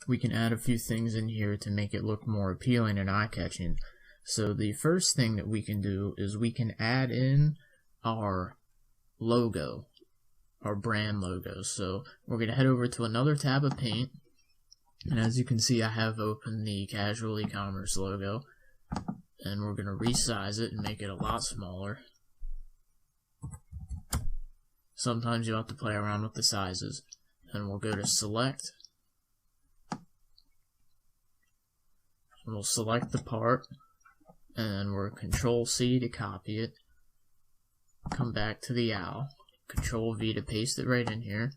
we can add a few things in here to make it look more appealing and eye-catching. So the first thing that we can do is we can add in our logo, our brand logo. So we're going to head over to another tab of Paint, and as you can see, I have opened the casual e-commerce logo, and we're going to resize it and make it a lot smaller. Sometimes you have to play around with the sizes, and we'll go to select, and we'll select the part, and we're Control C to copy it, come back to the owl, Control V to paste it right in here,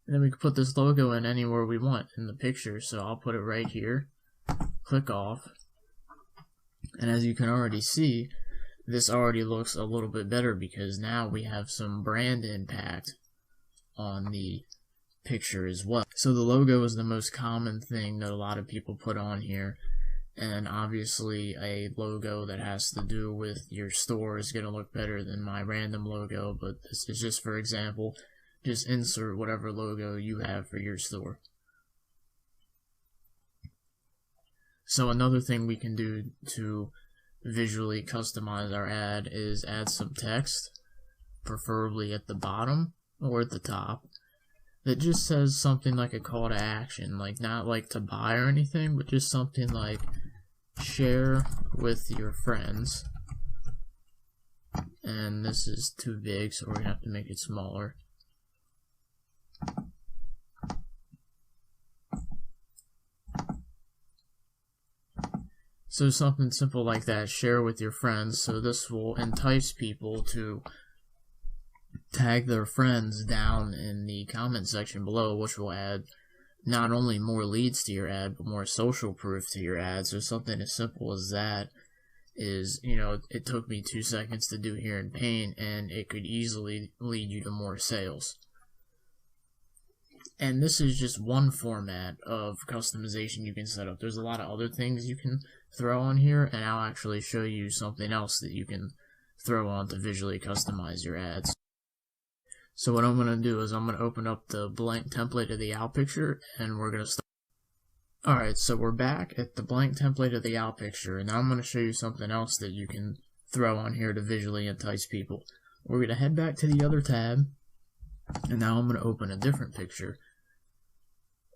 and then we can put this logo in anywhere we want in the picture. So I'll put it right here, click off, and as you can already see, this already looks a little bit better because now we have some brand impact on the picture as well. So the logo is the most common thing that a lot of people put on here, and obviously a logo that has to do with your store is going to look better than my random logo, but this is just for example. Just insert whatever logo you have for your store. So another thing we can do to visually customize our ad is add some text, preferably at the bottom or at the top, that just says something like a call to action, like not like to buy or anything, but just something like share with your friends. And this is too big, so we're gonna have to make it smaller. So something simple like that, share with your friends. So this will entice people to tag their friends down in the comment section below, which will add not only more leads to your ad, but more social proof to your ad. So something as simple as that is, you know, it took me 2 seconds to do here in Paint, and it could easily lead you to more sales. And this is just one format of customization you can set up. There's a lot of other things you can throw on here, and I'll actually show you something else that you can throw on to visually customize your ads. So what I'm going to do is I'm going to open up the blank template of the owl picture, and we're going to start. Alright, so we're back at the blank template of the owl picture, and now I'm going to show you something else that you can throw on here to visually entice people. We're going to head back to the other tab, and now I'm going to open a different picture.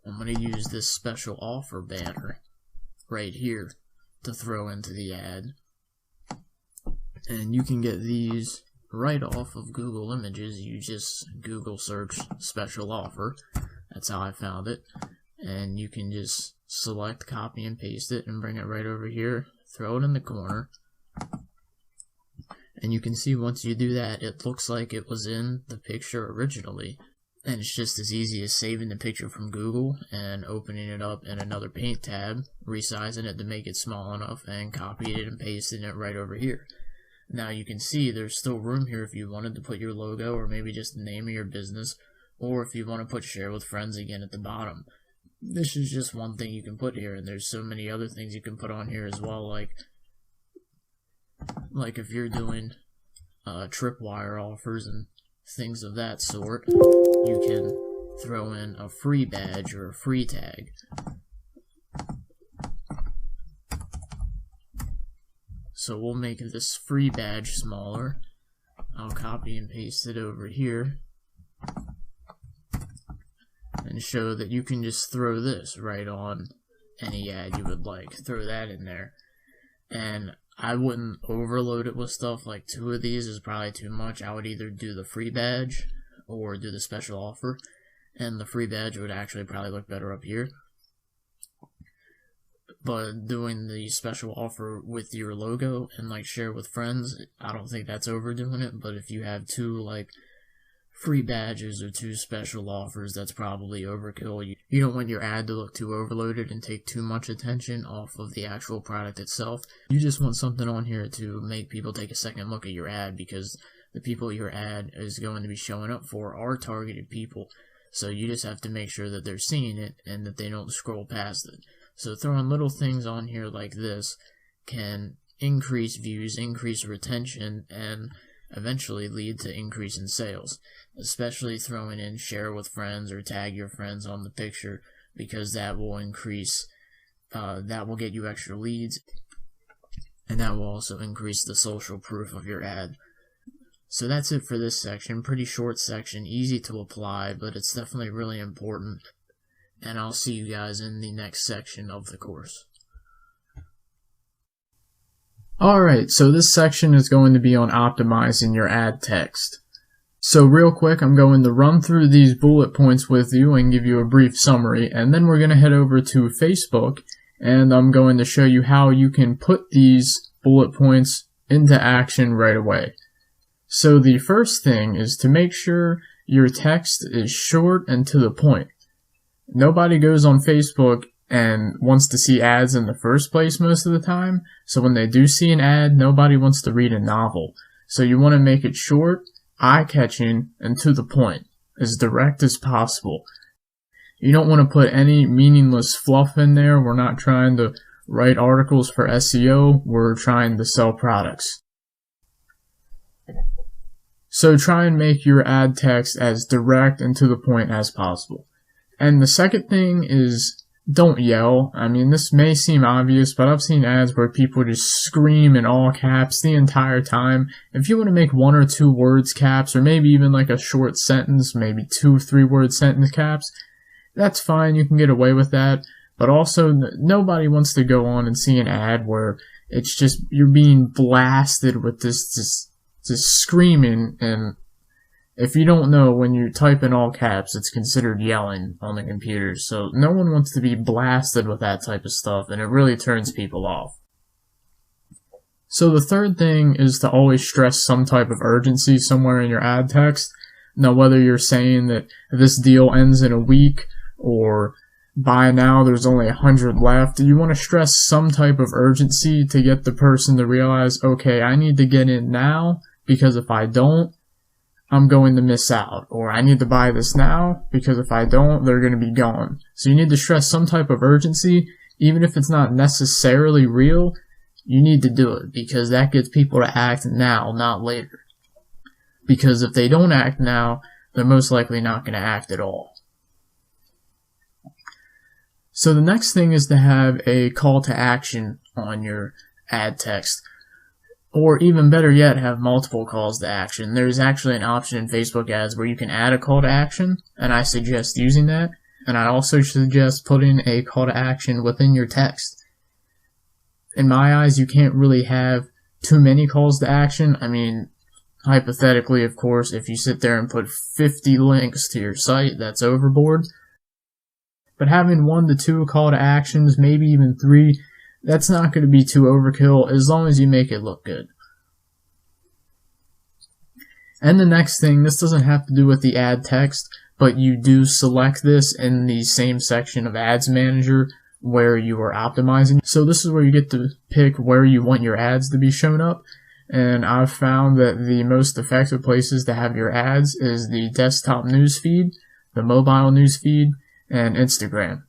I'm going to use this special offer banner right here to throw into the ad. And you can get these right off of Google Images. You just Google search special offer. That's how I found it. And you can just select, copy, and paste it and bring it right over here. Throw it in the corner. And you can see once you do that, it looks like it was in the picture originally. And it's just as easy as saving the picture from Google and opening it up in another Paint tab, resizing it to make it small enough, and copying it and pasting it right over here. Now you can see there's still room here if you wanted to put your logo or maybe just the name of your business, or if you want to put share with friends again at the bottom. This is just one thing you can put here, and there's so many other things you can put on here as well, like if you're doing tripwire offers and things of that sort, you can throw in a free badge or a free tag. So we'll make this free badge smaller. I'll copy and paste it over here and show that you can just throw this right on any ad you would like. Throw that in there. And I wouldn't overload it with stuff. Like 2 of these is probably too much. I would either do the free badge or do the special offer, and the free badge would actually probably look better up here. But doing the special offer with your logo and like share with friends, I don't think that's overdoing it. But if you have 2 like free badges or 2 special offers, that's probably overkill. You don't want your ad to look too overloaded and take too much attention off of the actual product itself. You just want something on here to make people take a second look at your ad, because the people your ad is going to be showing up for are targeted people. So you just have to make sure that they're seeing it and that they don't scroll past it. So throwing little things on here like this can increase views, increase retention, and eventually lead to increase in sales. Especially throwing in share with friends or tag your friends on the picture. because that will increase, that will get you extra leads, and that will also increase the social proof of your ad. So that's it for this section. Pretty short section, easy to apply, but it's definitely really important. And I'll see you guys in the next section of the course. Alright, so this section is going to be on optimizing your ad text. So real quick, I'm going to run through these bullet points with you and give you a brief summary, and then we're going to head over to Facebook, and I'm going to show you how you can put these bullet points into action right away. So the first thing is to make sure your text is short and to the point. Nobody goes on Facebook and wants to see ads in the first place most of the time, so when they do see an ad, nobody wants to read a novel. So you want to make it short, eye-catching, and to the point, as direct as possible. You don't want to put any meaningless fluff in there. We're not trying to write articles for SEO, we're trying to sell products. So try and make your ad text as direct and to the point as possible. And the second thing is, don't yell. I mean, this may seem obvious, but I've seen ads where people just scream in all caps the entire time. If you want to make 1 or 2 words caps, or maybe even like a short sentence, maybe 2-3 word sentence caps, that's fine, you can get away with that. But also, nobody wants to go on and see an ad where it's just, you're being blasted with this screaming, and if you don't know, when you type in all caps, it's considered yelling on the computer, so no one wants to be blasted with that type of stuff, and it really turns people off. So the third thing is to always stress some type of urgency somewhere in your ad text. Now, whether you're saying that this deal ends in a week, or by now there's only 100 left, you want to stress some type of urgency to get the person to realize, okay, I need to get in now, because if I don't, I'm going to miss out, or I need to buy this now, because if I don't, they're going to be gone. So you need to stress some type of urgency, even if it's not necessarily real, you need to do it, because that gets people to act now, not later. Because if they don't act now, they're most likely not going to act at all. So the next thing is to have a call to action on your ad text. Or even better yet, have multiple calls to action. There's actually an option in Facebook ads where you can add a call to action, and I suggest using that. And I also suggest putting a call to action within your text. In my eyes, you can't really have too many calls to action. I mean, hypothetically, of course, if you sit there and put 50 links to your site, that's overboard. But having 1 to 2 call to actions, maybe even 3, that's not going to be too overkill as long as you make it look good. And the next thing, this doesn't have to do with the ad text, but you do select this in the same section of Ads Manager where you are optimizing. So this is where you get to pick where you want your ads to be shown up. And I've found that the most effective places to have your ads is the desktop newsfeed, the mobile newsfeed, and Instagram.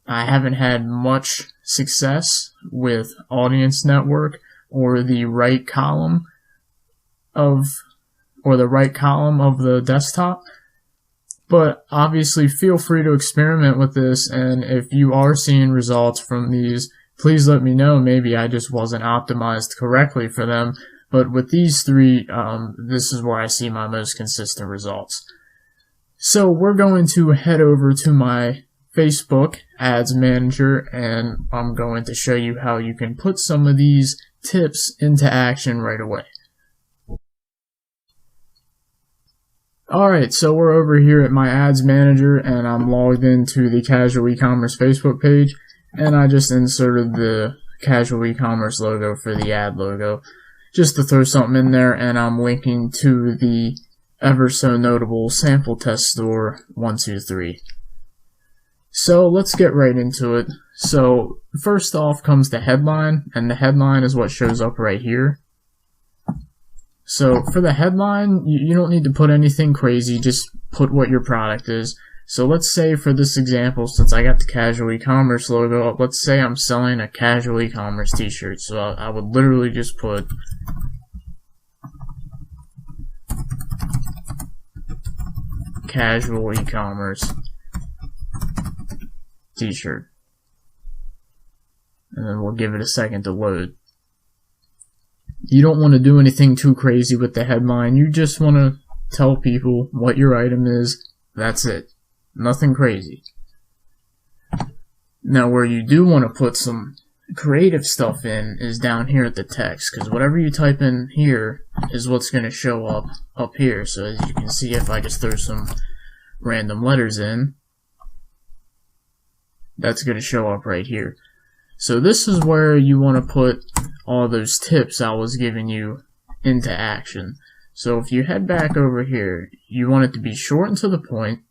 I haven't had much success with Audience Network or the right column of the desktop, but obviously feel free to experiment with this, and if you are seeing results from these, please let me know. Maybe I just wasn't optimized correctly for them, but with these 3, this is where I see my most consistent results. So we're going to head over to my Facebook Ads Manager, and I'm going to show you how you can put some of these tips into action right away. Alright, so we're over here at my Ads Manager, and I'm logged into the Casual E-commerce Facebook page, and I just inserted the Casual E-commerce logo for the ad logo, just to throw something in there, and I'm linking to the ever so notable sample test store 123. So let's get right into it. So first off comes the headline, and the headline is what shows up right here. So for the headline, you don't need to put anything crazy, just put what your product is. So let's say for this example, since I got the Casual E-commerce logo up, let's say I'm selling a Casual E-commerce t-shirt. So I would literally just put Casual E-commerce t-shirt. And then we'll give it a second to load. You don't want to do anything too crazy with the headline. You just want to tell people what your item is. That's it. Nothing crazy. Now, where you do want to put some creative stuff in is down here at the text, because whatever you type in here is what's going to show up here. So as you can see, if I just throw some random letters in, that's going to show up right here. So this is where you want to put all those tips I was giving you into action. So if you head back over here, you want it to be short and to the point.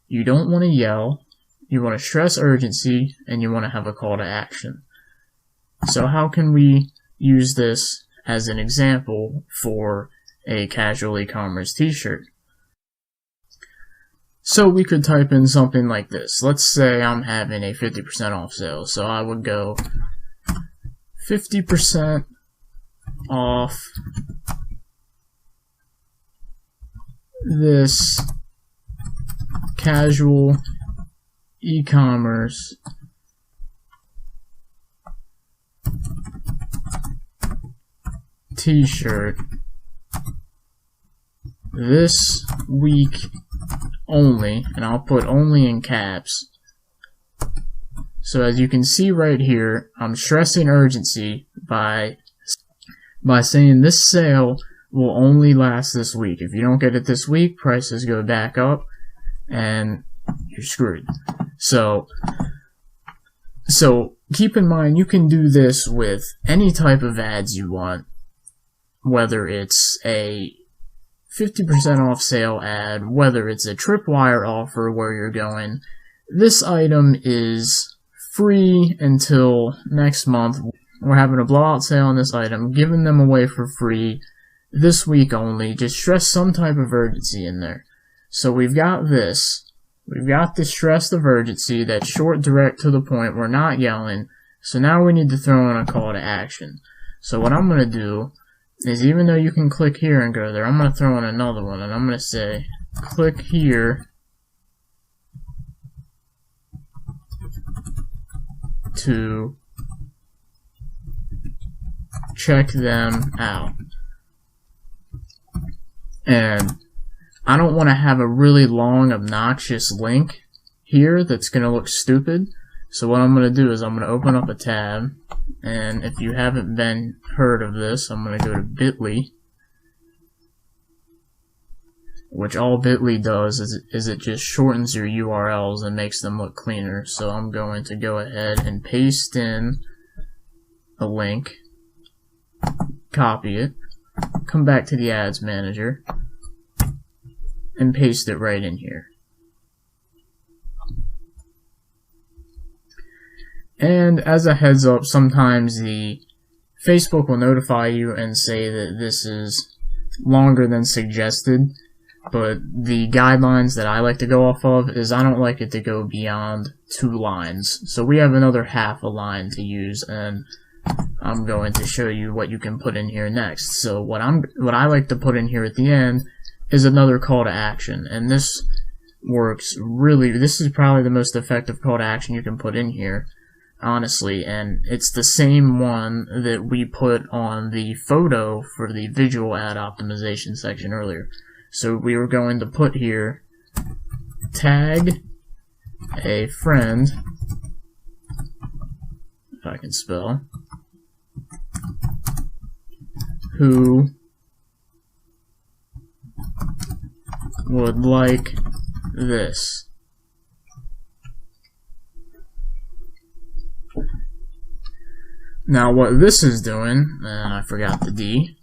You don't want to yell. You want to stress urgency, and you want to have a call to action. So how can we use this as an example for a casual e-commerce t-shirt? So we could type in something like this. Let's say I'm having a 50% off sale. So I would go 50% off this casual e-commerce t-shirt this week only, and I'll put only in caps. So as you can see right here, I'm stressing urgency by saying this sale will only last this week. If you don't get it this week, prices go back up and you're screwed. So keep in mind, you can do this with any type of ads you want, whether it's a 50% off sale ad, whether it's a tripwire offer where you're going, this item is free until next month. We're having a blowout sale on this item, giving them away for free this week only. Just stress some type of urgency in there. So we've got this. We've got the stress of urgency that's short, direct, to the point. We're not yelling. So now we need to throw in a call to action. So what I'm going to do is, even though you can click here and go there, I'm going to throw in another one, and I'm going to say, click here to check them out. And I don't want to have a really long, obnoxious link here that's going to look stupid. So what I'm going to do is I'm going to open up a tab, and if you haven't been heard of this, I'm going to go to bit.ly, which all bit.ly does is it just shortens your URLs and makes them look cleaner. So I'm going to go ahead and paste in a link, copy it, come back to the ads manager, and paste it right in here. And as a heads up, sometimes the Facebook will notify you and say that this is longer than suggested, but the guidelines that I like to go off of is I don't like it to go beyond 2 lines. So we have another half a line to use, and I'm going to show you what you can put in here next. So what I like to put in here at the end is another call to action, and this works really. This is probably the most effective call to action you can put in here, honestly, and it's the same one that we put on the photo for the visual ad optimization section earlier. So we were going to put here, tag a friend, if I can spell, who would like this. Now what this is doing, and I forgot the D.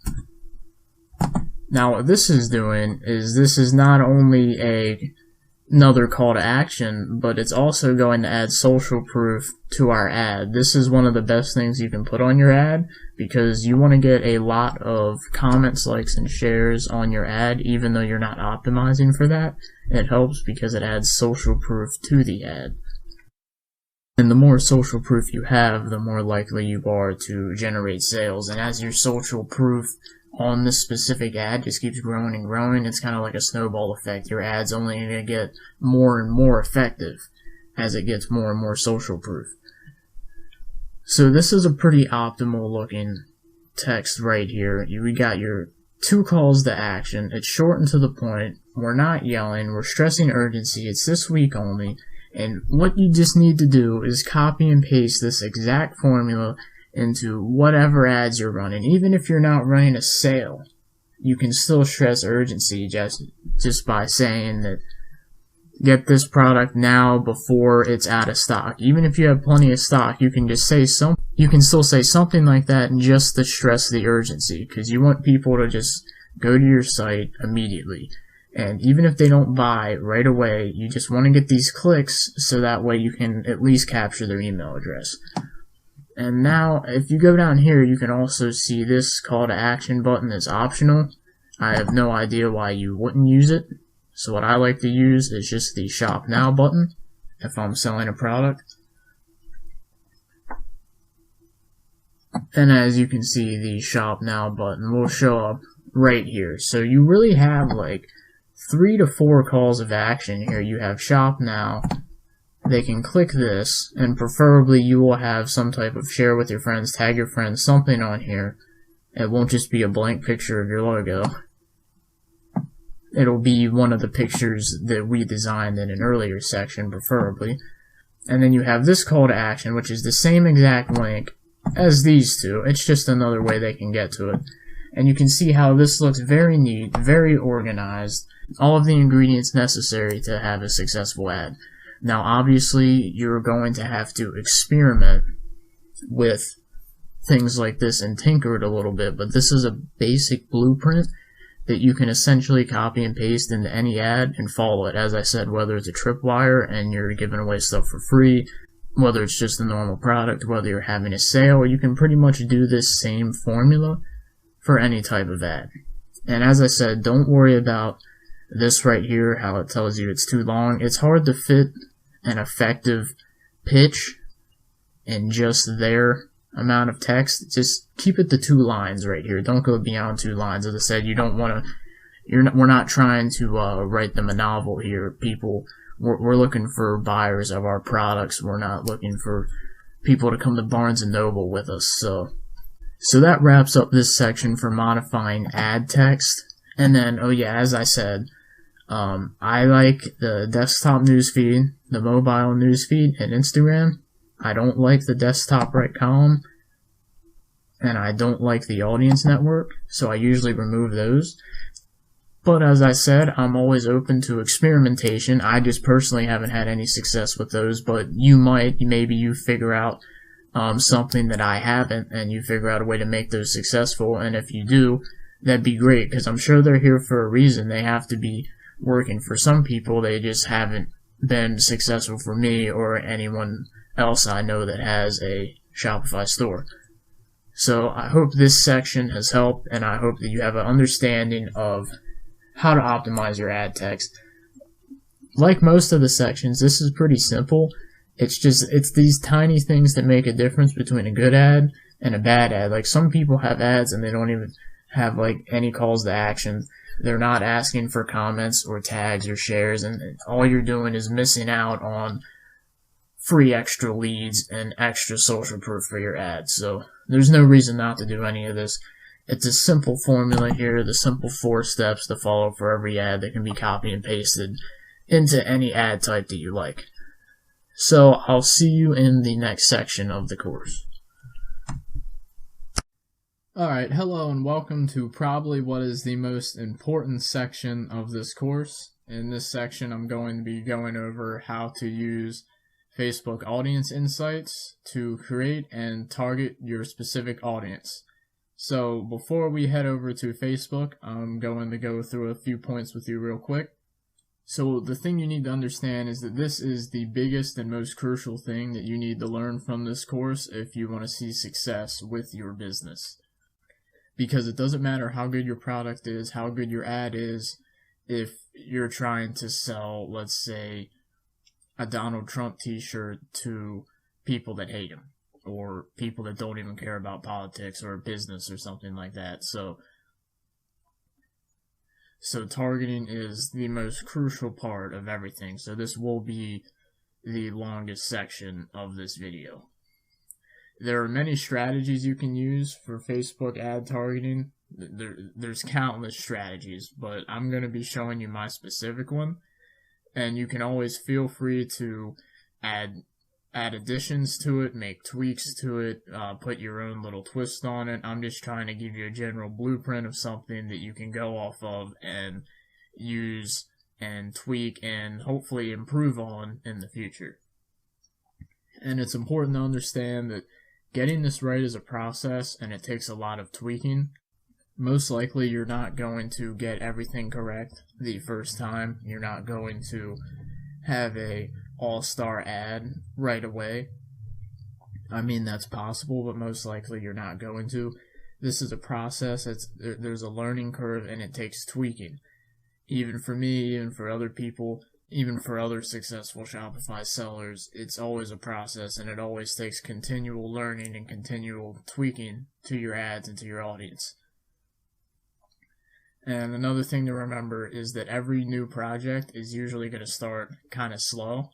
Now what this is doing is this is not only another call to action, but it's also going to add social proof to our ad. This is one of the best things you can put on your ad, because you want to get a lot of comments, likes, and shares on your ad, even though you're not optimizing for that. It helps because it adds social proof to the ad. And the more social proof you have, the more likely you are to generate sales. And as your social proof on this specific ad just keeps growing and growing, it's kind of like a snowball effect. Your ad's only going to get more and more effective as it gets more and more social proof. So this is a pretty optimal looking text right here. We got your 2 calls to action. It's short and to the point. We're not yelling. We're stressing urgency. It's this week only. And what you just need to do is copy and paste this exact formula into whatever ads you're running. Even if you're not running a sale, you can still stress urgency just by saying that get this product now before it's out of stock. Even if you have plenty of stock, you can just say you can still say something like that just to stress the urgency, because you want people to just go to your site immediately. And even if they don't buy right away, you just want to get these clicks so that way you can at least capture their email address. And now, if you go down here, you can also see this call to action button is optional. I have no idea why you wouldn't use it. So what I like to use is just the Shop Now button if I'm selling a product. And as you can see, the Shop Now button will show up right here. So you really have like 3 to 4 calls of action here. You have Shop Now. They can click this, and preferably you will have some type of share with your friends, tag your friends, something on here. It won't just be a blank picture of your logo. It'll be one of the pictures that we designed in an earlier section, preferably. And then you have this call to action, which is the same exact link as these two. It's just another way they can get to it. And you can see how this looks very neat, very organized, all of the ingredients necessary to have a successful ad. Now, obviously, you're going to have to experiment with things like this and tinker it a little bit, but this is a basic blueprint that you can essentially copy and paste into any ad and follow it. As I said, whether it's a tripwire and you're giving away stuff for free, whether it's just a normal product, whether you're having a sale, you can pretty much do this same formula for any type of ad. And as I said, don't worry about this right here, how it tells you it's too long. It's hard to fit an effective pitch in just their amount of text. Just keep it to 2 lines right here. Don't go beyond 2 lines. As I said, you don't want to. We're not trying to write them a novel here. We're looking for buyers of our products. We're not looking for people to come to Barnes and Noble with us. So that wraps up this section for modifying ad text. And then, oh yeah, as I said, I like the desktop newsfeed, the mobile newsfeed, and Instagram. I don't like the desktop right column, and I don't like the audience network, so I usually remove those. But as I said, I'm always open to experimentation. I just personally haven't had any success with those, but maybe you figure out something that I haven't, and you figure out a way to make those successful, and if you do, that'd be great, because I'm sure they're here for a reason. They have to be working for some people. They just haven't been successful for me or anyone else I know that has a Shopify store. So I hope this section has helped, and I hope that you have an understanding of how to optimize your ad text. Like most of the sections, this is pretty simple. It's these tiny things that make a difference between a good ad and a bad ad. Like, some people have ads and they don't even have like any calls to action. They're not asking for comments or tags or shares, and all you're doing is missing out on free extra leads and extra social proof for your ads. So there's no reason not to do any of this. It's a simple formula here, the simple 4 steps to follow for every ad that can be copied and pasted into any ad type that you like. So I'll see you in the next section of the course. Alright, hello and welcome to probably what is the most important section of this course. In this section, I'm going to be going over how to use Facebook Audience Insights to create and target your specific audience. So before we head over to Facebook, I'm going to go through a few points with you real quick. So the thing you need to understand is that this is the biggest and most crucial thing that you need to learn from this course if you want to see success with your business. Because it doesn't matter how good your product is, how good your ad is, if you're trying to sell, let's say, a Donald Trump t-shirt to people that hate him, or people that don't even care about politics or business or something like that. So targeting is the most crucial part of everything. So this will be the longest section of this video. There are many strategies you can use for Facebook ad targeting. There's countless strategies, but I'm going to be showing you my specific one, and you can always feel free to add additions to it, make tweaks to it, put your own little twist on it. I'm just trying to give you a general blueprint of something that you can go off of and use and tweak and hopefully improve on in the future. And it's important to understand that getting this right is a process, and it takes a lot of tweaking. Most likely you're not going to get everything correct the first time. You're not going to have a all-star ad right away. I mean, that's possible, but most likely you're not going to. This is a process. There's a learning curve, and it takes tweaking. Even for me, even for other people, even for other successful Shopify sellers, it's always a process, and it always takes continual learning and continual tweaking to your ads and to your audience. And another thing to remember is that every new project is usually going to start kind of slow.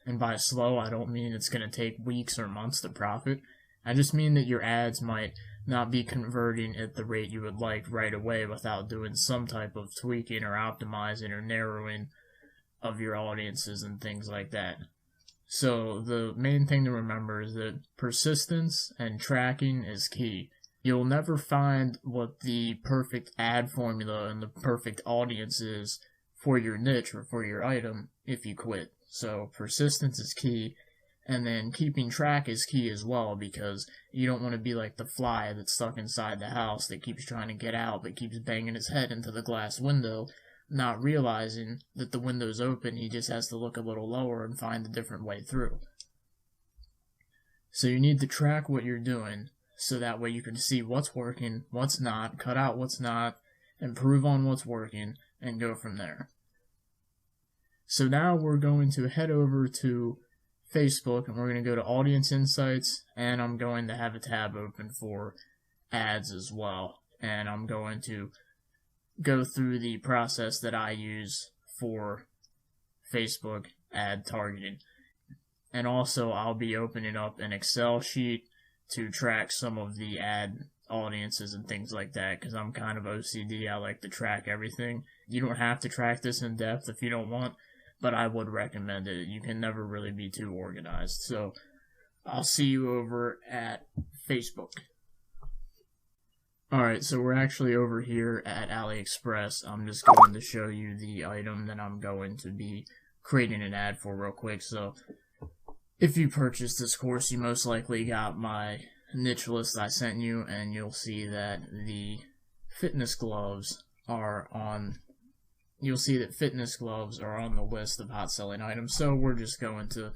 And by slow, I don't mean it's going to take weeks or months to profit. I just mean that your ads might not be converting at the rate you would like right away without doing some type of tweaking or optimizing or narrowing of your audiences and things like that. So the main thing to remember is that persistence and tracking is key. You'll never find what the perfect ad formula and the perfect audience is for your niche or for your item if you quit. So persistence is key, and then keeping track is key as well, because you don't want to be like the fly that's stuck inside the house that keeps trying to get out but keeps banging his head into the glass window, not realizing that the window's open. He just has to look a little lower and find a different way through. So you need to track what you're doing, so that way you can see what's working, what's not, cut out what's not, improve on what's working, and go from there. So now we're going to head over to Facebook, and we're going to go to Audience Insights, and I'm going to have a tab open for ads as well. And I'm going to go through the process that I use for Facebook ad targeting. And also I'll be opening up an Excel sheet to track some of the ad audiences and things like that, because I'm kind of OCD. I like to track everything. You don't have to track this in depth if you don't want, but I would recommend it. You can never really be too organized. So I'll see you over at Facebook. Alright, so we're actually over here at AliExpress. I'm just going to show you the item that I'm going to be creating an ad for real quick. So if you purchased this course, you most likely got my niche list I sent you, and you'll see that the fitness gloves are on. You'll see that fitness gloves are on the list of hot selling items. So we're just going to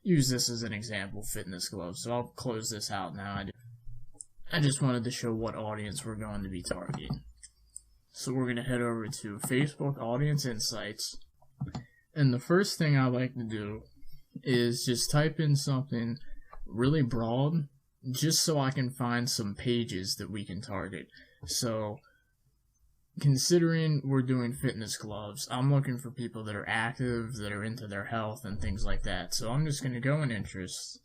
use this as an example, fitness gloves. So I'll close this out now. I just wanted to show what audience we're going to be targeting. So we're going to head over to Facebook Audience Insights. And the first thing I like to do is just type in something really broad, just so I can find some pages that we can target. So considering we're doing fitness gloves, I'm looking for people that are active, that are into their health and things like that. So I'm just going to go in interests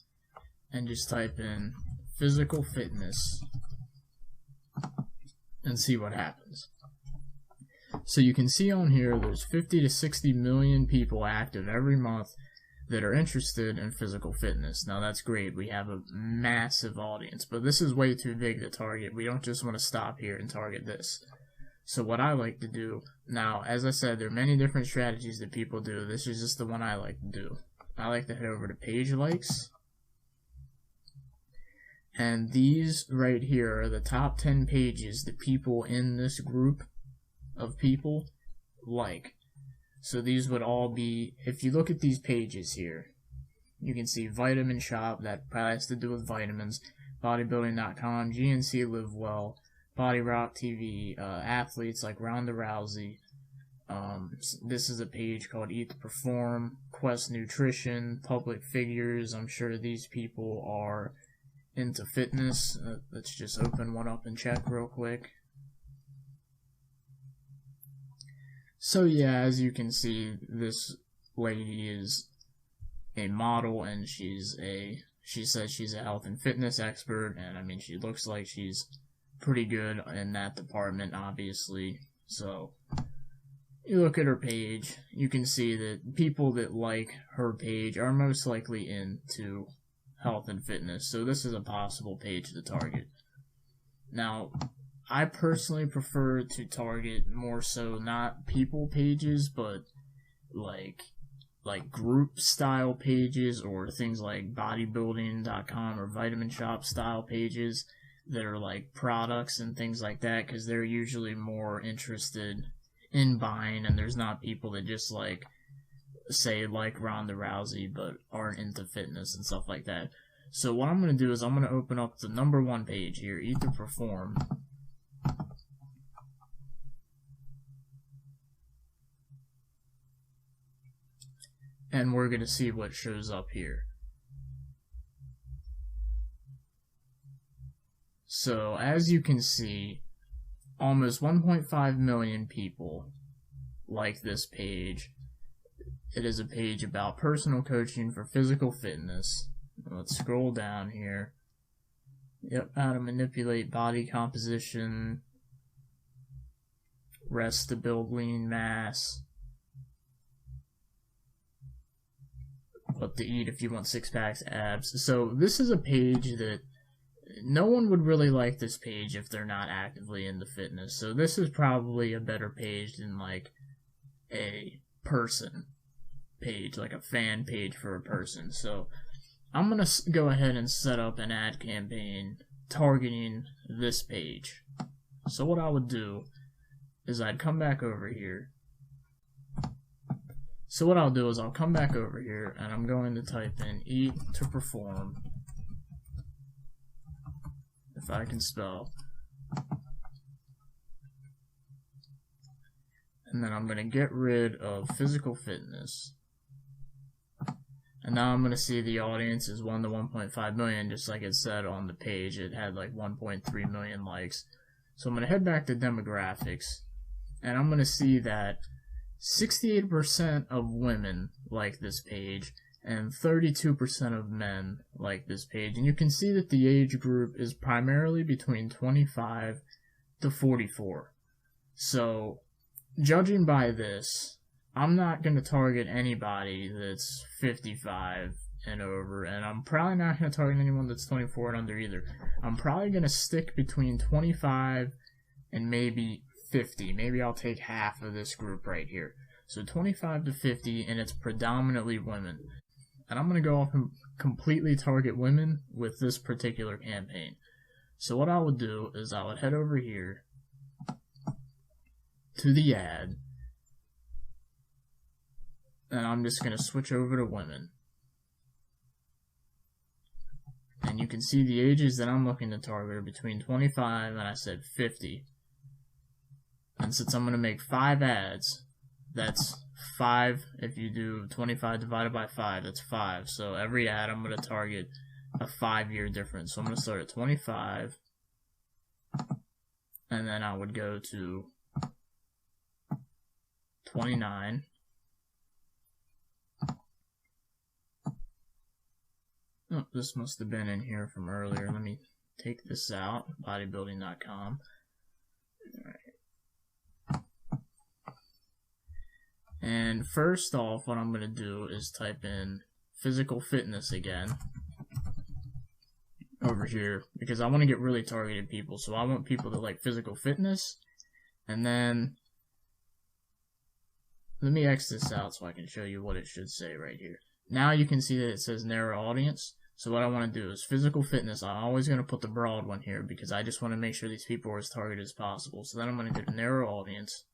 and just type in physical fitness and see what happens. So you can see on here there's 50 to 60 million people active every month that are interested in physical fitness. Now that's great. We have a massive audience, but this is way too big to target. We don't just want to stop here and target this. So what I like to do, now as I said, there are many different strategies that people do. This is just the one I like to do. I like to head over to page likes. And these right here are the top 10 pages that people in this group of people like. So these would all be, if you look at these pages here, you can see Vitamin Shop, that probably has to do with vitamins, bodybuilding.com, GNC Live Well, Body Rock TV, athletes like Ronda Rousey. This is a page called Eat to Perform, Quest Nutrition, Public Figures. I'm sure these people are into fitness. Let's just open one up and check real quick. So yeah, as you can see, this lady is a model, and she says she's a health and fitness expert, and I mean, she looks like she's pretty good in that department, obviously. So you look at her page, you can see that people that like her page are most likely into health and fitness, so this is a possible page to target. Now, I personally prefer to target more so not people pages, but like group style pages, or things like bodybuilding.com or vitamin shop style pages that are like products and things like that, because they're usually more interested in buying, and there's not people that just like say like Ronda Rousey but aren't into fitness and stuff like that. So what I'm going to do is I'm going to open up the number one page here, Eat to Perform. And we're going to see what shows up here. So as you can see, almost 1.5 million people like this page. It is a page about personal coaching for physical fitness. Let's scroll down here. Yep, how to manipulate body composition, rest to build lean mass, what to eat if you want six-packs, abs. So this is a page that no one would really like this page if they're not actively into fitness. So this is probably a better page than like a person page, like a fan page for a person. So I'm going to go ahead and set up an ad campaign targeting this page. So what I would do is I'd come back over here. So what I'll do is I'll come back over here and I'm going to type in Eat to Perform, if I can spell. And then I'm going to get rid of physical fitness. And now I'm going to see the audience is 1 to 1.5 million, just like it said on the page. It had like 1.3 million likes. So I'm going to head back to demographics, and I'm going to see that 68% of women like this page, and 32% of men like this page. And you can see that the age group is primarily between 25 to 44. So, judging by this, I'm not going to target anybody that's 55 and over, and I'm probably not going to target anyone that's 24 and under either. I'm probably going to stick between 25 and maybe 50. Maybe I'll take half of this group right here. So 25 to 50, and it's predominantly women. And I'm going to go off and completely target women with this particular campaign. So what I would do is I would head over here to the ad, and I'm just going to switch over to women. And you can see the ages that I'm looking to target are between 25 and I said 50. And since I'm going to make 5 ads, that's 5. If you do 25 divided by 5, that's 5. So every ad I'm going to target a 5-year difference. So I'm going to start at 25, and then I would go to 29. Oh, this must have been in here from earlier. Let me take this out. Bodybuilding.com. Alright. And first off, what I'm going to do is type in physical fitness again over here, because I want to get really targeted people. So I want people that like physical fitness. And then let me X this out so I can show you what it should say right here. Now you can see that it says narrow audience. So what I want to do is physical fitness. I'm always going to put the broad one here because I just want to make sure these people are as targeted as possible. So then I'm going to go to narrow audience.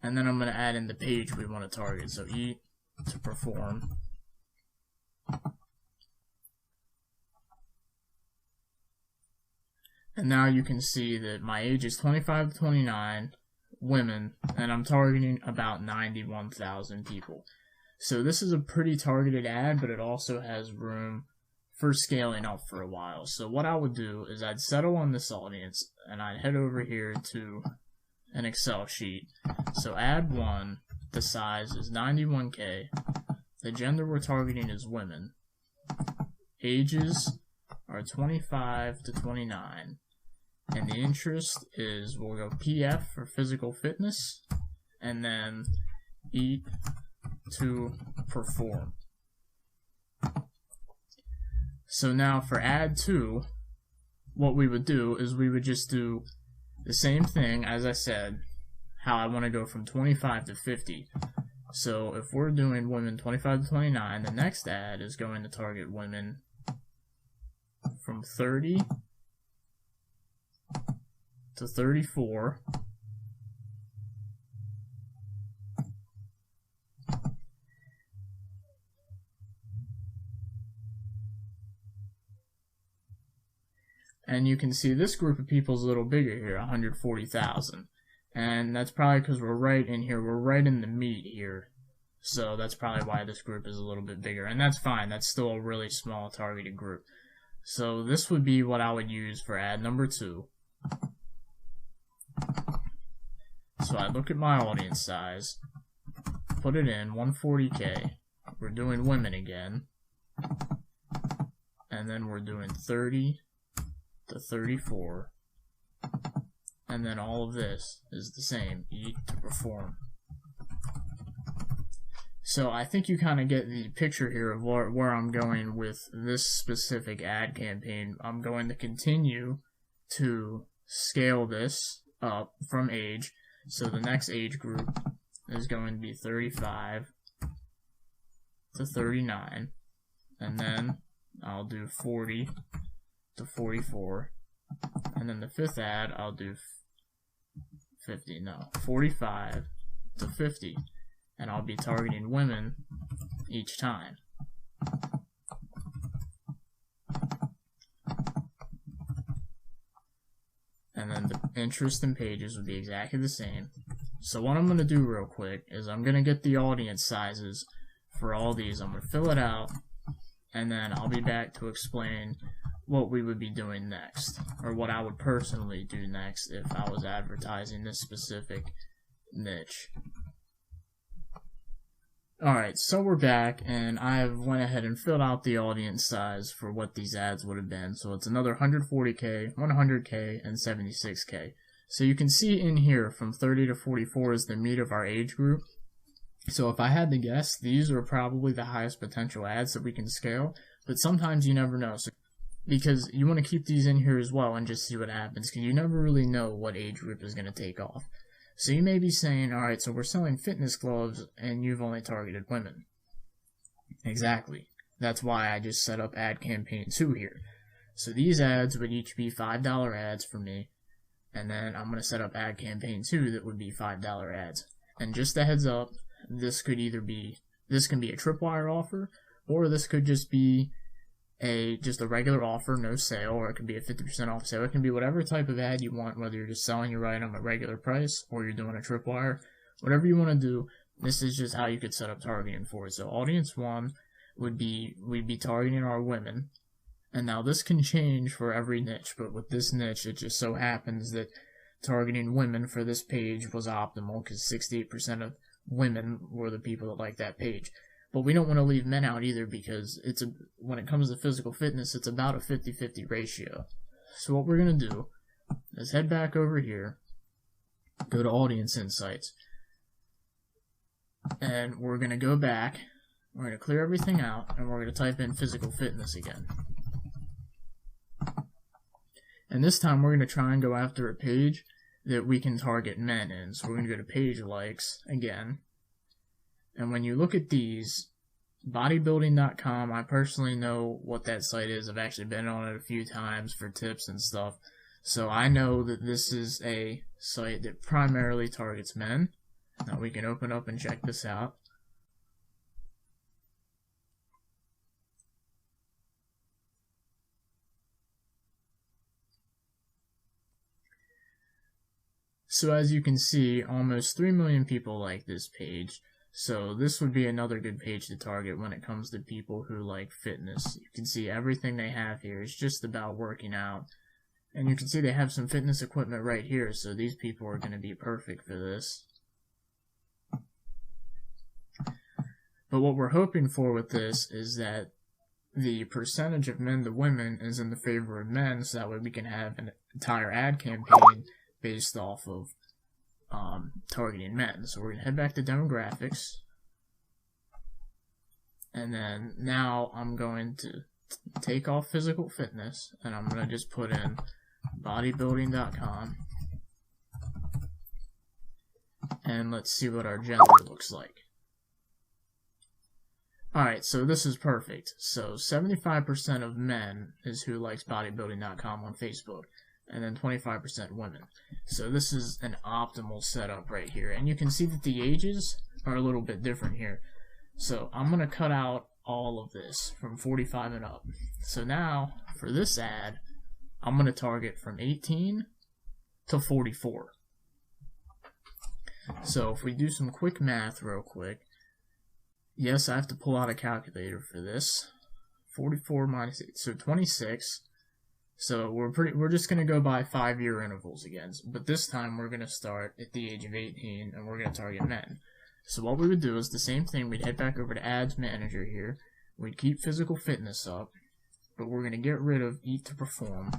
And then I'm going to add in the page we want to target. So Eat to Perform. And now you can see that my age is 25 to 29, women, and I'm targeting about 91,000 people. So this is a pretty targeted ad, but it also has room for scaling up for a while. So what I would do is I'd settle on this audience, and I'd head over here to an Excel sheet. So ad 1, the size is 91K. the gender we're targeting is women. Ages are 25 to 29. And the interest is, we'll go PF for physical fitness, and then eat to perform. So now for add to, what we would do is we would just do the same thing as I said, how I want to go from 25 to 50. So if we're doing women 25 to 29, the next ad is going to target women from 30 to 34. And you can see this group of people is a little bigger here, 140,000. And that's probably because we're right in here, we're right in the meat here. So that's probably why this group is a little bit bigger. And that's fine, that's still a really small targeted group. So this would be what I would use for ad number 2. So I look at my audience size, put it in 140K. We're doing women again. And then we're doing 30 to 34. And then all of this is the same, eat to perform. So I think you kind of get the picture here of where I'm going with this specific ad campaign. I'm going to continue to scale this up from age. So the next age group is going to be 35 to 39. And then I'll do 40 to 44. And then the fifth ad, I'll do 45 to 50. And I'll be targeting women each time. And then the interest and pages would be exactly the same. So what I'm going to do real quick is I'm going to get the audience sizes for all these. I'm going to fill it out, and then I'll be back to explain what we would be doing next, or what I would personally do next if I was advertising this specific niche. Alright, so we're back, and I've went ahead and filled out the audience size for what these ads would have been. So it's another 140K, 100K, and 76K. So you can see in here from 30 to 44 is the meat of our age group. So if I had to guess, these are probably the highest potential ads that we can scale, but sometimes you never know. So, because you want to keep these in here as well and just see what happens, because you never really know what age group is going to take off. So you may be saying, alright, so we're selling fitness gloves and you've only targeted women. Exactly. That's why I just set up ad campaign 2 here. So these ads would each be $5 ads for me, and then I'm going to set up ad campaign 2 that would be $5 ads. And just a heads up, this can be a tripwire offer, or this could just be just a regular offer, no sale, or it could be a 50% off sale. It can be whatever type of ad you want, whether you're just selling your item at regular price or you're doing a tripwire. Whatever you want to do, this is just how you could set up targeting for it. So audience 1 we'd be targeting our women. And now this can change for every niche, but with this niche, it just so happens that targeting women for this page was optimal because 68% of women were the people that liked that page. But we don't want to leave men out either, because when it comes to physical fitness, it's about a 50-50 ratio. So what we're going to do is head back over here, go to Audience Insights, and we're going to go back, we're going to clear everything out, and we're going to type in physical fitness again. And this time we're going to try and go after a page that we can target men in. So we're going to go to page likes again. And when you look at these, bodybuilding.com, I personally know what that site is. I've actually been on it a few times for tips and stuff. So I know that this is a site that primarily targets men. Now we can open up and check this out. So as you can see, almost 3 million people like this page. So this would be another good page to target when it comes to people who like fitness. You can see everything they have here is just about working out. And you can see they have some fitness equipment right here, so these people are going to be perfect for this. But what we're hoping for with this is that the percentage of men to women is in the favor of men, so that way we can have an entire ad campaign based off of targeting men. So we're going to head back to demographics. And then now I'm going to take off physical fitness, and I'm going to just put in bodybuilding.com. And let's see what our gender looks like. Alright, so this is perfect. So 75% of men is who likes bodybuilding.com on Facebook, and then 25% women. So this is an optimal setup right here. And you can see that the ages are a little bit different here. So I'm going to cut out all of this from 45 and up. So now, for this ad, I'm going to target from 18 to 44. So if we do some quick math real quick, yes, I have to pull out a calculator for this. 44 minus 8, so 26. So we're just going to go by 5-year intervals again. But this time we're going to start at the age of 18, and we're going to target men. So what we would do is the same thing. We'd head back over to Ads Manager here. We'd keep physical fitness up, but we're going to get rid of Eat to Perform.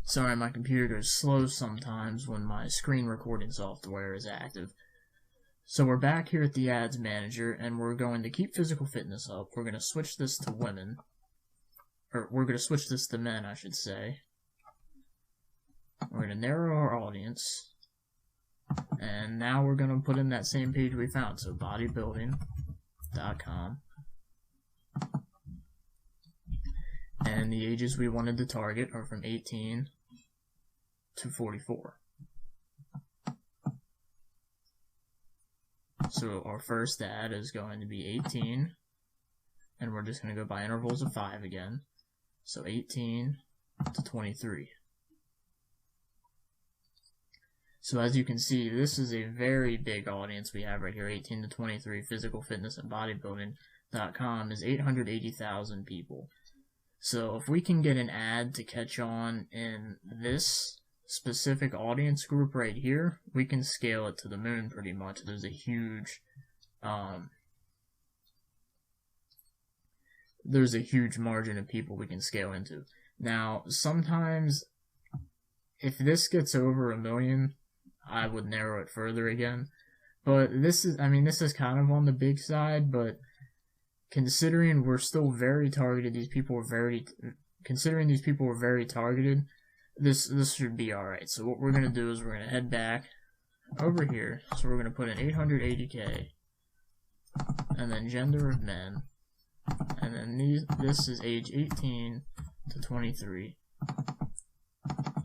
Sorry, my computer goes slow sometimes when my screen recording software is active. So we're back here at the Ads Manager, and we're going to keep physical fitness up. We're going to switch this to women. Or we're going to switch this to men, I should say. We're going to narrow our audience. And now we're going to put in that same page we found. So bodybuilding.com. And the ages we wanted to target are from 18 to 44. So our first ad is going to be 18. And we're just going to go by intervals of 5 again. So 18 to 23. So as you can see, this is a very big audience we have right here. 18 to 23, physical fitness and bodybuilding.com is 880,000 people. So if we can get an ad to catch on in this specific audience group right here, we can scale it to the moon pretty much. There's a huge margin of people we can scale into. Now, sometimes, if this gets over 1 million, I would narrow it further again. But this is kind of on the big side, but considering we're still very targeted, considering these people were very targeted, this should be alright. So what we're going to do is we're going to head back over here. So we're going to put in 880K, and then gender of men. And then this is age 18 to 23.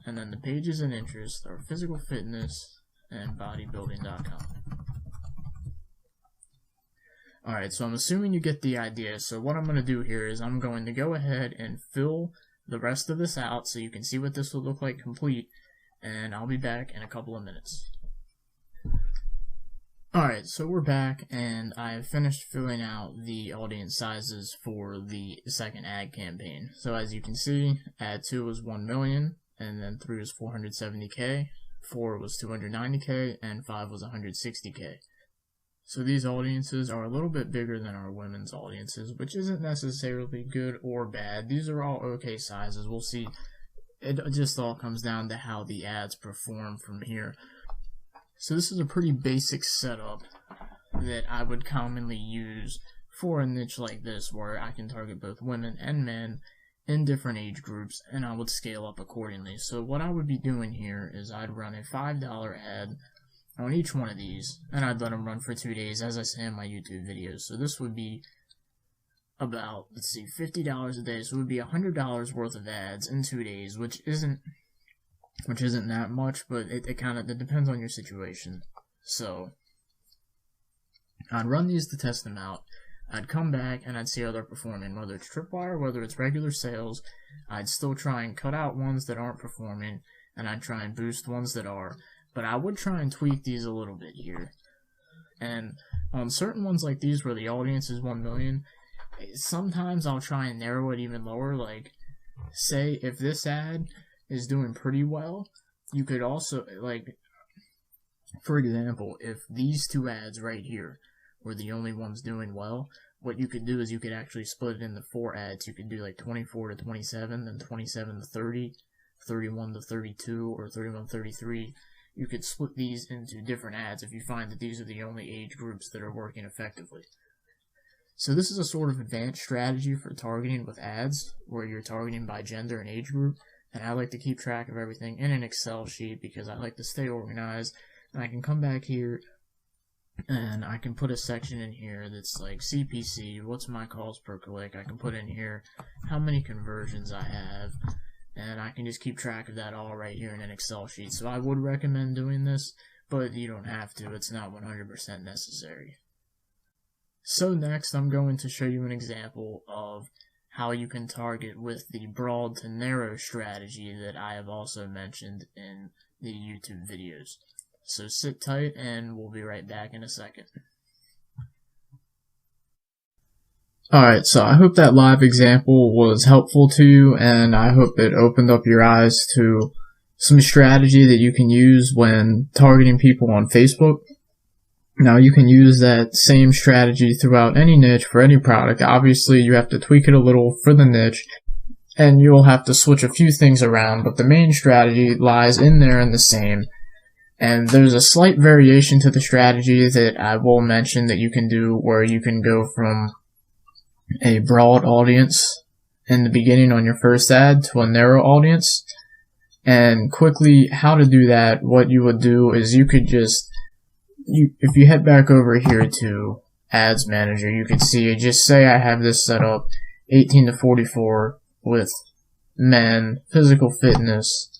And then the pages and interests are physical fitness and bodybuilding.com. Alright, so I'm assuming you get the idea. So what I'm going to do here is I'm going to go ahead and fill the rest of this out so you can see what this will look like complete. And I'll be back in a couple of minutes. Alright, so we're back, and I have finished filling out the audience sizes for the second ad campaign. So as you can see, ad 2 was 1 million, and then 3 was 470K, 4 was 290K, and 5 was 160K. So these audiences are a little bit bigger than our women's audiences, which isn't necessarily good or bad. These are all okay sizes. We'll see. It just all comes down to how the ads perform from here. So this is a pretty basic setup that I would commonly use for a niche like this, where I can target both women and men in different age groups, and I would scale up accordingly. So what I would be doing here is I'd run a $5 ad on each one of these, and I'd let them run for 2 days, as I say in my YouTube videos. So this would be about, let's see, $50 a day, so it would be $100 worth of ads in 2 days, which isn't that much, but it depends on your situation. So I'd run these to test them out. I'd come back and I'd see how they're performing, whether it's tripwire, whether it's regular sales. I'd still try and cut out ones that aren't performing, and I'd try and boost ones that are. But I would try and tweak these a little bit here. And on certain ones like these where the audience is 1 million, sometimes I'll try and narrow it even lower. Like, say if this ad is doing pretty well, you could also, like, for example, if these two ads right here were the only ones doing well, what you could do is you could actually split it into 4 ads. You could do like 24 to 27, then 27 to 30, 31 to 32, or 31 to 33. You could split these into different ads if you find that these are the only age groups that are working effectively. So this is a sort of advanced strategy for targeting with ads, where you're targeting by gender and age group, and I like to keep track of everything in an Excel sheet because I like to stay organized, and I can come back here and I can put a section in here that's like CPC, what's my calls per click. I can put in here how many conversions I have, and I can just keep track of that all right here in an Excel sheet. So I would recommend doing this, but you don't have to. It's not 100% necessary. So next, I'm going to show you an example of how you can target with the broad to narrow strategy that I have also mentioned in the YouTube videos. So sit tight and we'll be right back in a second. Alright, so I hope that live example was helpful to you, and I hope it opened up your eyes to some strategy that you can use when targeting people on Facebook. Now, you can use that same strategy throughout any niche for any product. Obviously, you have to tweak it a little for the niche, and you'll have to switch a few things around, but the main strategy lies in there and the same. And there's a slight variation to the strategy that I will mention that you can do, where you can go from a broad audience in the beginning on your first ad to a narrow audience. And quickly, how to do that, what you would do is you could just, if you head back over here to Ads Manager, you could see, just say I have this set up 18 to 44 with men, physical fitness,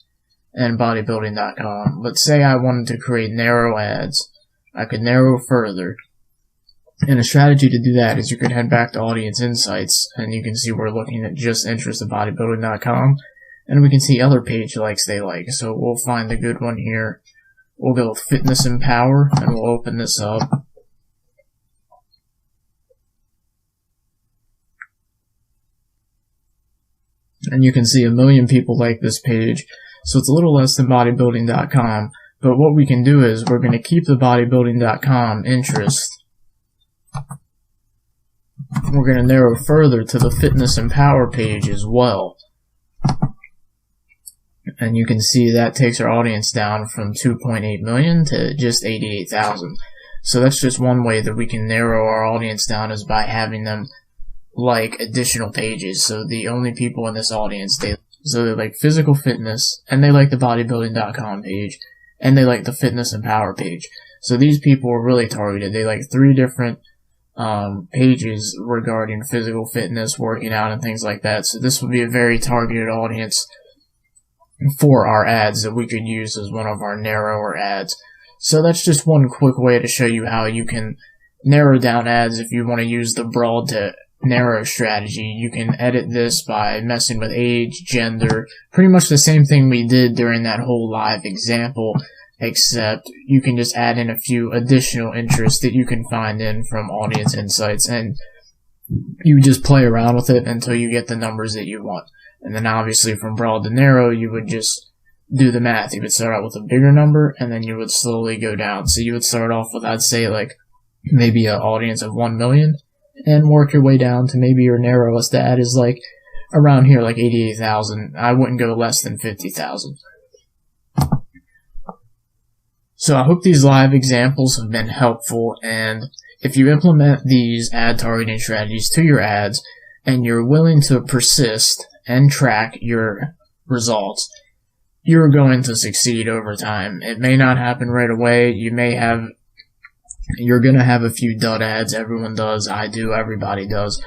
and bodybuilding.com. But say I wanted to create narrow ads, I could narrow further. And a strategy to do that is you could head back to Audience Insights, and you can see we're looking at just interest of bodybuilding.com, and we can see other page likes they like. So we'll find a good one here. We'll go with Fitness and Power, and we'll open this up. And you can see 1 million people like this page. So it's a little less than bodybuilding.com, but what we can do is we're going to keep the bodybuilding.com interest. We're going to narrow further to the Fitness and Power page as well. And you can see that takes our audience down from 2.8 million to just 88,000. So that's just one way that we can narrow our audience down, is by having them like additional pages. So the only people in this audience, they like physical fitness, and they like the bodybuilding.com page, and they like the Fitness and Power page. So these people are really targeted. They like 3 different pages regarding physical fitness, working out, and things like that. So this would be a very targeted audience for our ads that we could use as one of our narrower ads. So that's just one quick way to show you how you can narrow down ads if you want to use the broad to narrow strategy. You can edit this by messing with age, gender, pretty much the same thing we did during that whole live example, except you can just add in a few additional interests that you can find in from Audience Insights, and you just play around with it until you get the numbers that you want. And then obviously from broad to narrow, you would just do the math. You would start out with a bigger number, and then you would slowly go down. So you would start off with, I'd say, like maybe an audience of 1 million, and work your way down to maybe your narrowest ad is like around here, like 88,000. I wouldn't go less than 50,000. So I hope these live examples have been helpful, and if you implement these ad targeting strategies to your ads, and you're willing to persist and track your results, you're going to succeed over time. It may not happen right away. You're going to have a few dud ads. Everyone does. I do. Everybody does.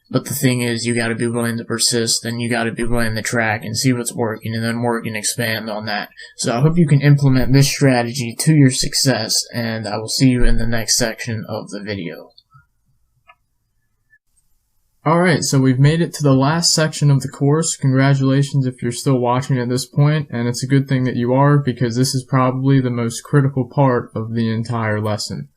But the thing is, you got to be willing to persist, and you got to be willing to track and see what's working, and then work and expand on that. So I hope you can implement this strategy to your success, and I will see you in the next section of the video. Alright, so we've made it to the last section of the course. Congratulations if you're still watching at this point, and it's a good thing that you are, because this is probably the most critical part of the entire lesson.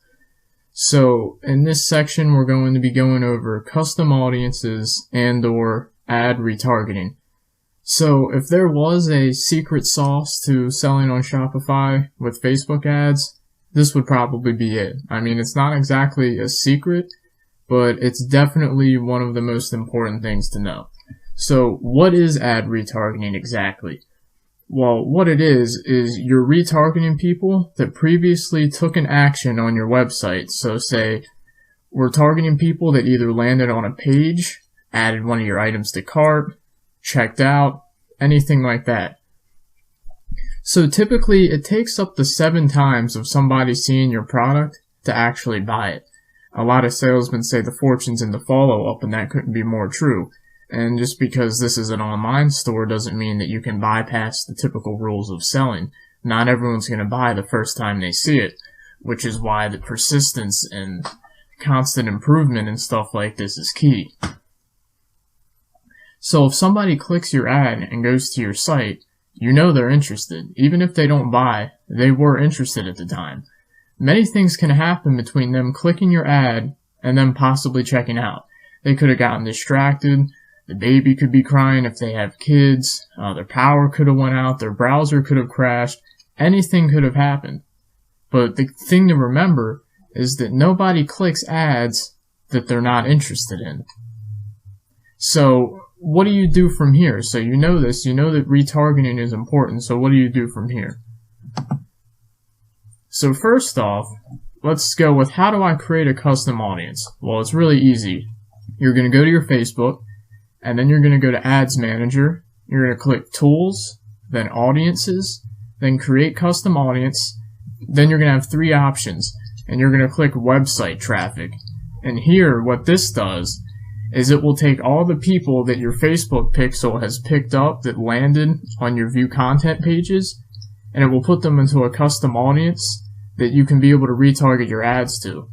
So, in this section, we're going to be going over custom audiences and/or ad retargeting. So if there was a secret sauce to selling on Shopify with Facebook ads, this would probably be it. I mean, it's not exactly a secret, but it's definitely one of the most important things to know. So what is ad retargeting exactly? Well, what it is you're retargeting people that previously took an action on your website. So say we're targeting people that either landed on a page, added one of your items to cart, checked out, anything like that. So typically it takes up to 7 times of somebody seeing your product to actually buy it. A lot of salesmen say the fortune's in the follow-up, and that couldn't be more true. And just because this is an online store doesn't mean that you can bypass the typical rules of selling. Not everyone's going to buy the first time they see it, which is why the persistence and constant improvement and stuff like this is key. So if somebody clicks your ad and goes to your site, you know they're interested. Even if they don't buy, they were interested at the time. Many things can happen between them clicking your ad and them possibly checking out. They could have gotten distracted, the baby could be crying if they have kids, their power could have went out, their browser could have crashed, anything could have happened. But the thing to remember is that nobody clicks ads that they're not interested in. So what do you do from here? So you know this, you know that retargeting is important, so what do you do from here? So first off, let's go with how do I create a custom audience? Well, it's really easy. You're going to go to your Facebook, and then you're going to go to Ads Manager, you're going to click Tools, then Audiences, then Create Custom Audience, then you're going to have 3 options, and you're going to click Website Traffic. And here, what this does is it will take all the people that your Facebook pixel has picked up that landed on your view content pages, and it will put them into a custom audience that you can be able to retarget your ads to.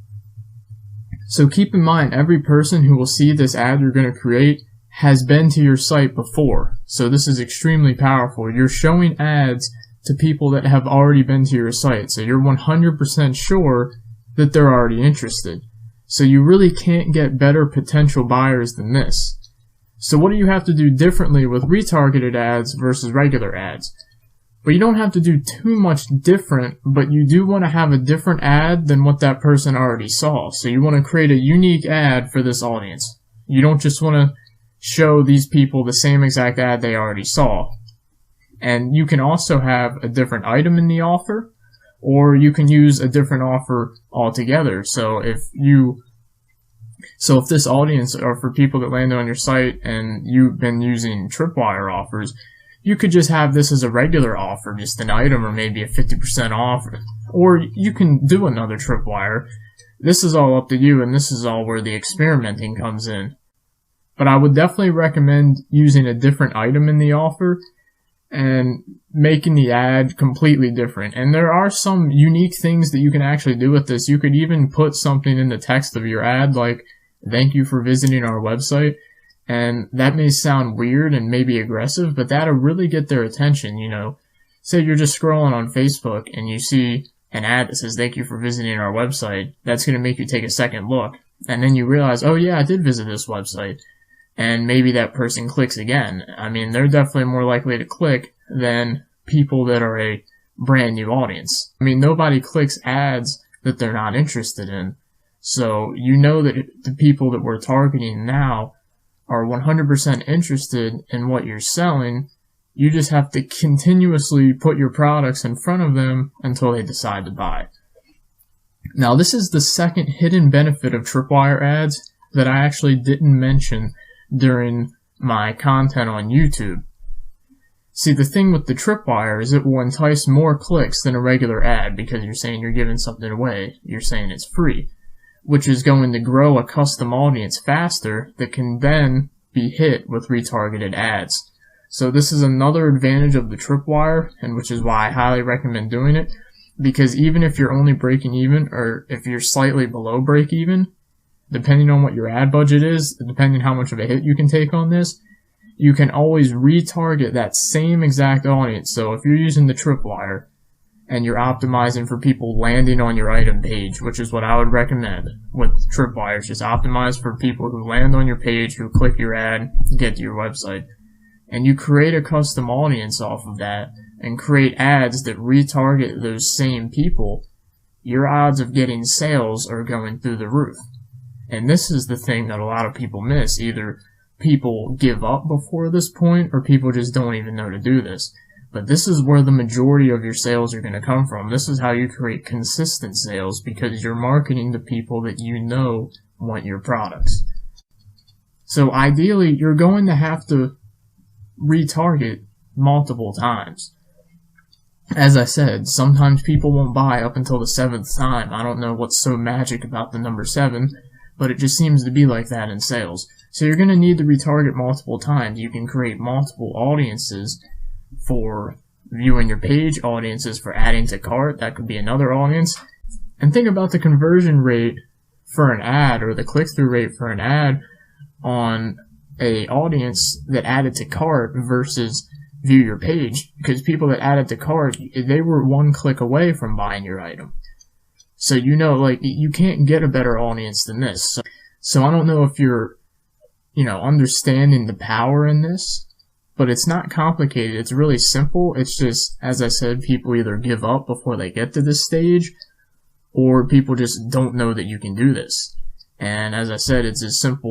So keep in mind, every person who will see this ad you're going to create has been to your site before. So this is extremely powerful. You're showing ads to people that have already been to your site, so you're 100% sure that they're already interested. So you really can't get better potential buyers than this. So what do you have to do differently with retargeted ads versus regular ads? But you don't have to do too much different, but you do want to have a different ad than what that person already saw. So you want to create a unique ad for this audience. You don't just want to show these people the same exact ad they already saw. And you can also have a different item in the offer, or you can use a different offer altogether. So if this audience are for people that landed on your site and you've been using Tripwire offers, you could just have this as a regular offer, just an item or maybe a 50% off, or you can do another Tripwire. This is all up to you, and this is all where the experimenting comes in. But I would definitely recommend using a different item in the offer and making the ad completely different. And there are some unique things that you can actually do with this. You could even put something in the text of your ad like, "Thank you for visiting our website." And that may sound weird and maybe aggressive, but that'll really get their attention. You know, say you're just scrolling on Facebook and you see an ad that says, "Thank you for visiting our website." That's going to make you take a second look. And then you realize, oh yeah, I did visit this website. And maybe that person clicks again. I mean, they're definitely more likely to click than people that are a brand new audience. I mean, nobody clicks ads that they're not interested in. So you know that the people that we're targeting now are 100% interested in what you're selling. You just have to continuously put your products in front of them until they decide to buy. Now, this is the second hidden benefit of Tripwire ads that I actually didn't mention during my content on YouTube. See, the thing with the Tripwire is it will entice more clicks than a regular ad because you're saying you're giving something away. You're saying it's free, which is going to grow a custom audience faster that can then be hit with retargeted ads. So this is another advantage of the Tripwire, and which is why I highly recommend doing it, because even if you're only breaking even, or if you're slightly below break even, depending on what your ad budget is, depending how much of a hit you can take on this, you can always retarget that same exact audience. So if you're using the Tripwire and you're optimizing for people landing on your item page, which is what I would recommend with Tripwire, just optimize for people who land on your page, who click your ad, get to your website. and you create a custom audience off of that and create ads that retarget those same people, your odds of getting sales are going through the roof. And this is the thing that a lot of people miss. Either people give up before this point, or people just don't even know to do this. But this is where the majority of your sales are going to come from. This is how you create consistent sales, because you're marketing to people that you know want your products. So ideally, you're going to have to retarget multiple times. As I said, sometimes people won't buy up until the 7th time. I don't know what's so magic about the number 7, but it just seems to be like that in sales. So you're going to need to retarget multiple times. You can create multiple audiences for viewing your page, audiences for adding to cart. That could be another audience. And think about the conversion rate for an ad, or the click-through rate for an ad on a audience that added to cart versus view your page, because people that added to cart, they were one click away from buying your item. So you know, like, you can't get a better audience than this. So I don't know if you're, understanding the power in this, but it's not complicated. It's really simple. It's just, as I said, people either give up before they get to this stage, or people just don't know that you can do this. And as I said, it's as simple